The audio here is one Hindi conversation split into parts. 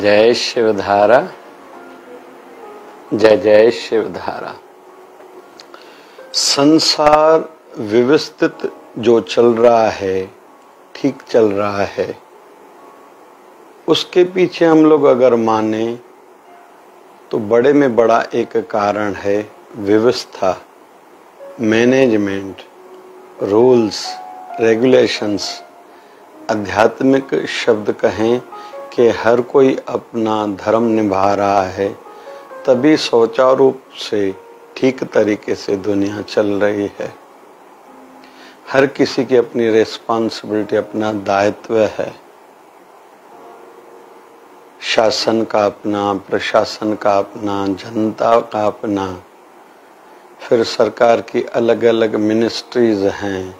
जय शिवधारा, जय जय शिवधारा। संसार व्यवस्थित जो चल रहा है, ठीक चल रहा है, उसके पीछे हम लोग अगर माने तो बड़े में बड़ा एक कारण है व्यवस्था, मैनेजमेंट, रूल्स, रेगुलेशंस। आध्यात्मिक शब्द कहें कि हर कोई अपना धर्म निभा रहा है, तभी सुचारू रूप से ठीक तरीके से दुनिया चल रही है। हर किसी की अपनी रिस्पॉन्सिबिलिटी, अपना दायित्व है। शासन का अपना, प्रशासन का अपना, जनता का अपना, फिर सरकार की अलग अलग मिनिस्ट्रीज हैं,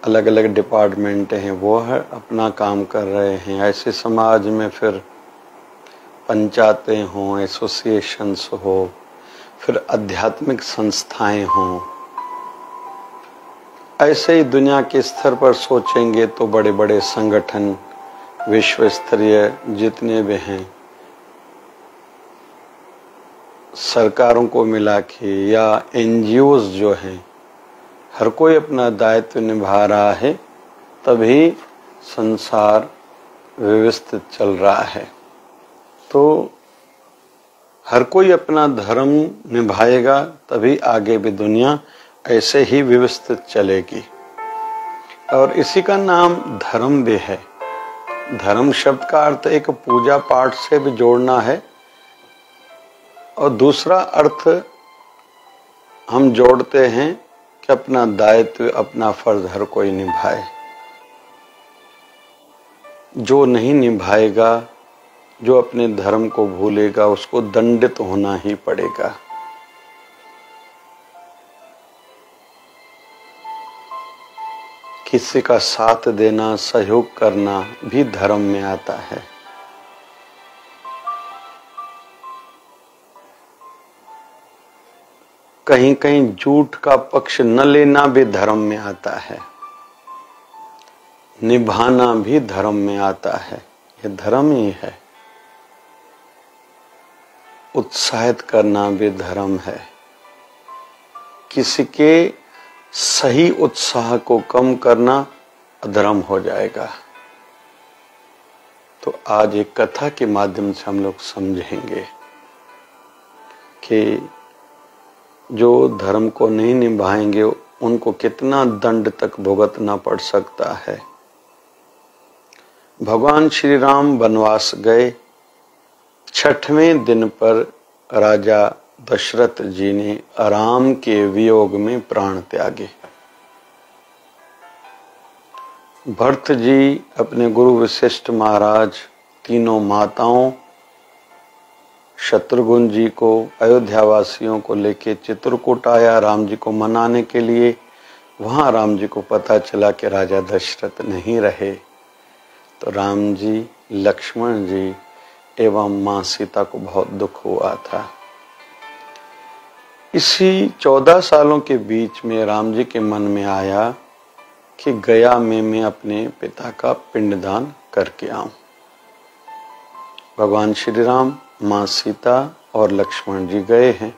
अलग अलग डिपार्टमेंट हैं, वो है अपना काम कर रहे हैं। ऐसे समाज में फिर पंचायतें हों, एसोसिएशंस हो, फिर आध्यात्मिक संस्थाएं हों। ऐसे ही दुनिया के स्तर पर सोचेंगे तो बड़े बड़े संगठन, विश्व स्तरीय जितने भी हैं, सरकारों को मिला के या एनजीओज जो हैं, हर कोई अपना दायित्व निभा रहा है, तभी संसार व्यवस्थित चल रहा है। तो हर कोई अपना धर्म निभाएगा, तभी आगे भी दुनिया ऐसे ही व्यवस्थित चलेगी। और इसी का नाम धर्म भी है। धर्म शब्द का अर्थ एक पूजा पाठ से भी जोड़ना है, और दूसरा अर्थ हम जोड़ते हैं कि अपना दायित्व, अपना फर्ज हर कोई निभाए। जो नहीं निभाएगा, जो अपने धर्म को भूलेगा, उसको दंडित होना ही पड़ेगा। किसी का साथ देना, सहयोग करना भी धर्म में आता है। कहीं कहीं झूठ का पक्ष न लेना भी धर्म में आता है। निभाना भी धर्म में आता है। ये धर्म ही है। उत्साहित करना भी धर्म है। किसी के सही उत्साह को कम करना अधर्म हो जाएगा। तो आज एक कथा के माध्यम से हम लोग समझेंगे कि जो धर्म को नहीं निभाएंगे उनको कितना दंड तक भुगतना पड़ सकता है। भगवान श्री राम वनवास गए। 6वें दिन पर राजा दशरथ जी ने राम के वियोग में प्राण त्यागे। भरत जी अपने गुरु वशिष्ठ महाराज, तीनों माताओं, शत्रुघ्न जी को, अयोध्या वासियों को लेके चित्रकूट आया राम जी को मनाने के लिए। वहां राम जी को पता चला कि राजा दशरथ नहीं रहे, तो राम जी, लक्ष्मण जी एवं मां सीता को बहुत दुख हुआ था। इसी 14 सालों के बीच में राम जी के मन में आया कि गया में मैं अपने पिता का पिंडदान करके आऊं। भगवान श्री राम, मां सीता और लक्ष्मण जी गए हैं।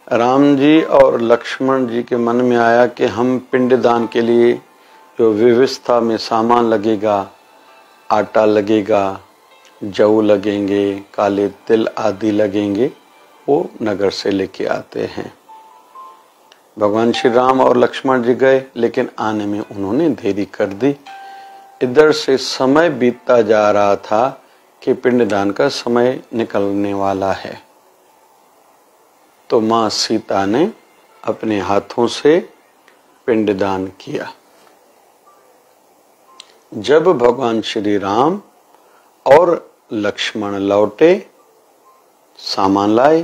राम जी और लक्ष्मण जी के मन में आया कि हम पिंडदान के लिए जो व्यवस्था में सामान लगेगा, आटा लगेगा, जौ लगेंगे, काले तिल आदि लगेंगे, वो नगर से लेके आते हैं। भगवान श्री राम और लक्ष्मण जी गए, लेकिन आने में उन्होंने देरी कर दी। इधर से समय बीतता जा रहा था कि पिंडदान का समय निकलने वाला है। तो मां सीता ने अपने हाथों से पिंडदान किया। जब भगवान श्री राम और लक्ष्मण लौटे, सामान लाए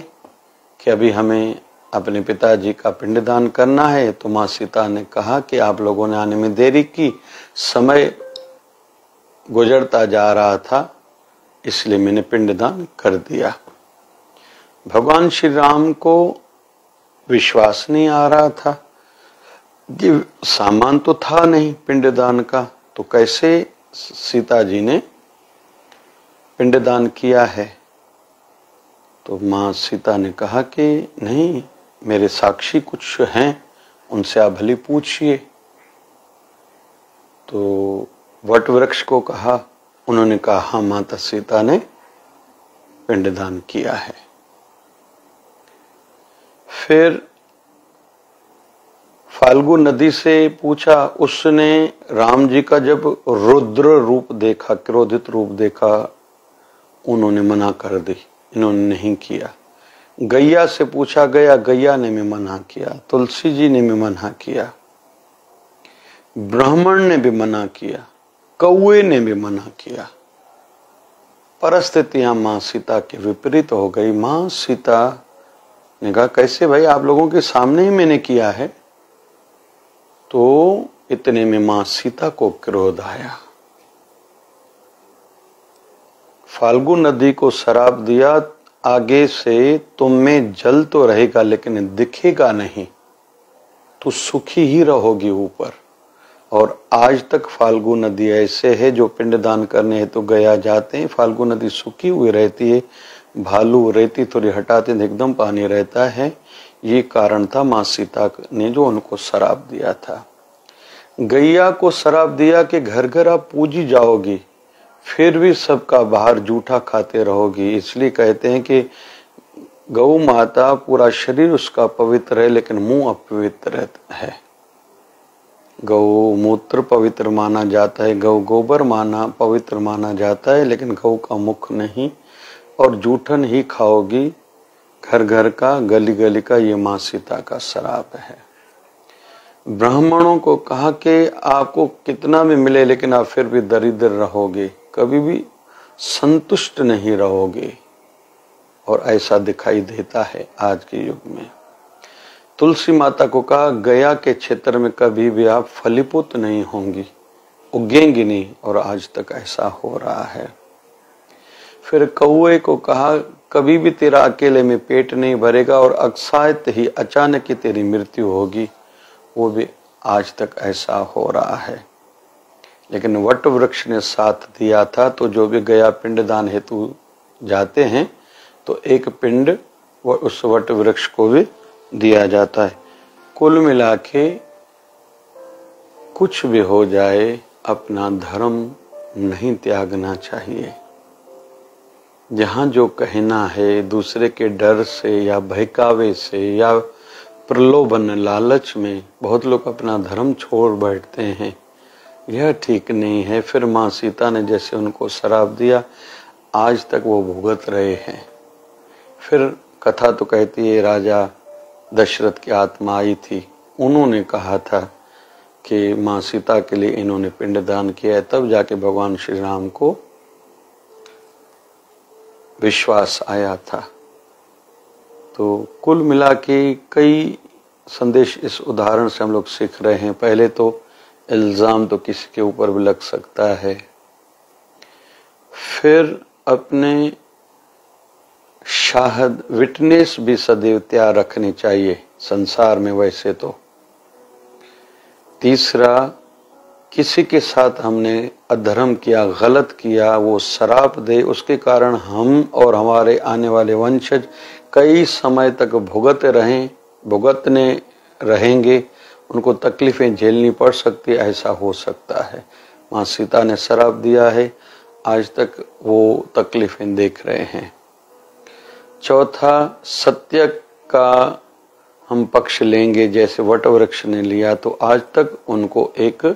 कि अभी हमें अपने पिताजी का पिंडदान करना है, तो मां सीता ने कहा कि आप लोगों ने आने में देरी की, समय गुजरता जा रहा था, इसलिए मैंने पिंडदान कर दिया। भगवान श्री राम को विश्वास नहीं आ रहा था कि सामान तो था नहीं पिंडदान का, तो कैसे सीता जी ने पिंडदान किया है? तो माँ सीता ने कहा कि नहीं, मेरे साक्षी कुछ हैं, उनसे आप भली पूछिए। तो वट वृक्ष को कहा, उन्होंने कहा हाँ, माता सीता ने पिंडदान किया है। फिर फाल्गु नदी से पूछा, उसने राम जी का जब रुद्र रूप देखा, क्रोधित रूप देखा, उन्होंने मना कर दी, इन्होंने नहीं किया। गैया से पूछा गया, गैया ने भी मना किया, तुलसी जी ने भी मना किया, ब्राह्मण ने भी मना किया, कौए ने भी मना किया। परिस्थितियां मां सीता के विपरीत हो गई। मां सीता ने कहा कैसे भाई, आप लोगों के सामने ही मैंने किया है। तो इतने में मां सीता को क्रोध आया, फाल्गु नदी को श्राप दिया, आगे से तुम में जल तो रहेगा लेकिन दिखेगा नहीं, तो सुखी ही रहोगी ऊपर। और आज तक फाल्गु नदी ऐसे है, जो पिंडदान करने है तो गया जाते हैं, फाल्गु नदी सूखी हुई रहती है, भालू रेती थोड़ी हटाते हैं एकदम पानी रहता है। ये कारण था मां सीता ने जो उनको श्राप दिया था। गैया को श्राप दिया कि घर घर आप पूजी जाओगी, फिर भी सबका बाहर जूठा खाते रहोगी। इसलिए कहते हैं कि गौ माता पूरा शरीर उसका पवित्र है लेकिन मुंह अपवित्र है। गौ मूत्र पवित्र माना जाता है, गौ गोबर माना पवित्र माना जाता है, लेकिन गौ का मुख नहीं। और जूठन ही खाओगी, घर घर का गली गली का, ये मां सीता का श्राप है। ब्राह्मणों को कहा कि आपको कितना भी मिले लेकिन आप फिर भी दरिद्र रहोगे, कभी भी संतुष्ट नहीं रहोगे। और ऐसा दिखाई देता है आज के युग में। तुलसी माता को कहा गया के क्षेत्र में कभी भी आप फलीभूत नहीं होंगी, उगेंगी नहीं, और आज तक ऐसा हो रहा है। फिर कौए को कहा कभी भी तेरा अकेले में पेट नहीं भरेगा और अकस्मात ही अचानक ही तेरी मृत्यु होगी, वो भी आज तक ऐसा हो रहा है। लेकिन वट वृक्ष ने साथ दिया था, तो जो भी गया पिंडदान हेतु जाते हैं तो एक पिंड वो उस वट वृक्ष को भी दिया जाता है। कुल मिला के कुछ भी हो जाए, अपना धर्म नहीं त्यागना चाहिए। जहां जो कहना है दूसरे के डर से या बहकावे से या प्रलोभन लालच में बहुत लोग अपना धर्म छोड़ बैठते हैं, यह ठीक नहीं है। फिर मां सीता ने जैसे उनको श्राप दिया, आज तक वो भुगत रहे हैं। फिर कथा तो कहती है राजा दशरथ की आत्मा आई थी, उन्होंने कहा था कि मां सीता के लिए इन्होंने पिंडदान किया है, तब जाके भगवान श्री राम को विश्वास आया था। तो कुल मिला के कई संदेश इस उदाहरण से हम लोग सीख रहे हैं। पहले तो इल्जाम तो किसी के ऊपर भी लग सकता है, फिर अपने शाहद विटनेस भी सदैव तैयार रखनी चाहिए संसार में। वैसे तो तीसरा, किसी के साथ हमने अधर्म किया, गलत किया, वो श्राप दे, उसके कारण हम और हमारे आने वाले वंशज कई समय तक भुगतने रहेंगे, उनको तकलीफें झेलनी पड़ सकती है, ऐसा हो सकता है। मां सीता ने श्राप दिया है, आज तक वो तकलीफें देख रहे हैं। चौथा, सत्य का हम पक्ष लेंगे, जैसे वट वृक्ष ने लिया, तो आज तक उनको एक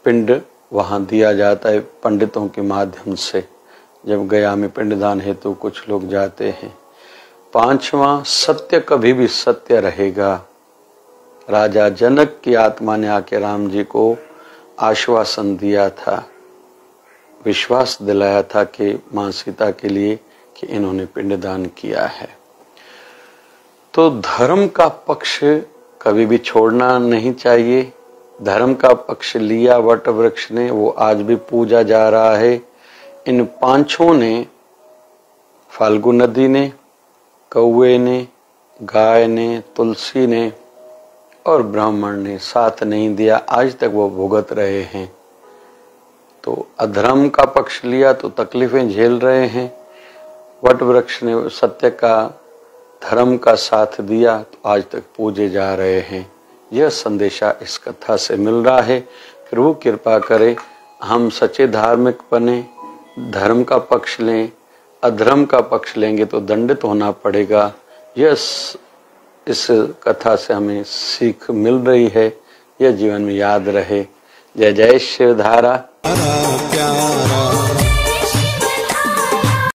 पिंड वहां दिया जाता है पंडितों के माध्यम से, जब गया में पिंडदान हेतु कुछ लोग जाते हैं। पांचवा, सत्य कभी भी सत्य रहेगा। राजा जनक की आत्मा ने आके राम जी को आश्वासन दिया था, विश्वास दिलाया था कि मां सीता के लिए कि इन्होंने पिंडदान किया है। तो धर्म का पक्ष कभी भी छोड़ना नहीं चाहिए। धर्म का पक्ष लिया वट वृक्ष ने, वो आज भी पूजा जा रहा है। इन पांचों ने, फाल्गु नदी ने, कौवे ने, गाय ने, तुलसी ने और ब्राह्मण ने साथ नहीं दिया, आज तक वो भुगत रहे हैं। तो अधर्म का पक्ष लिया तो तकलीफें झेल रहे हैं, वट वृक्ष ने सत्य का धर्म का साथ दिया तो आज तक पूजे जा रहे हैं। यह संदेशा इस कथा से मिल रहा है। फिर वो कृपा करे हम सच्चे धार्मिक बने, धर्म का पक्ष लें। अधर्म का पक्ष लेंगे तो दंडित होना पड़ेगा। यह इस कथा से हमें सीख मिल रही है, यह जीवन में याद रहे। जय जय शिवधारा। प्यारा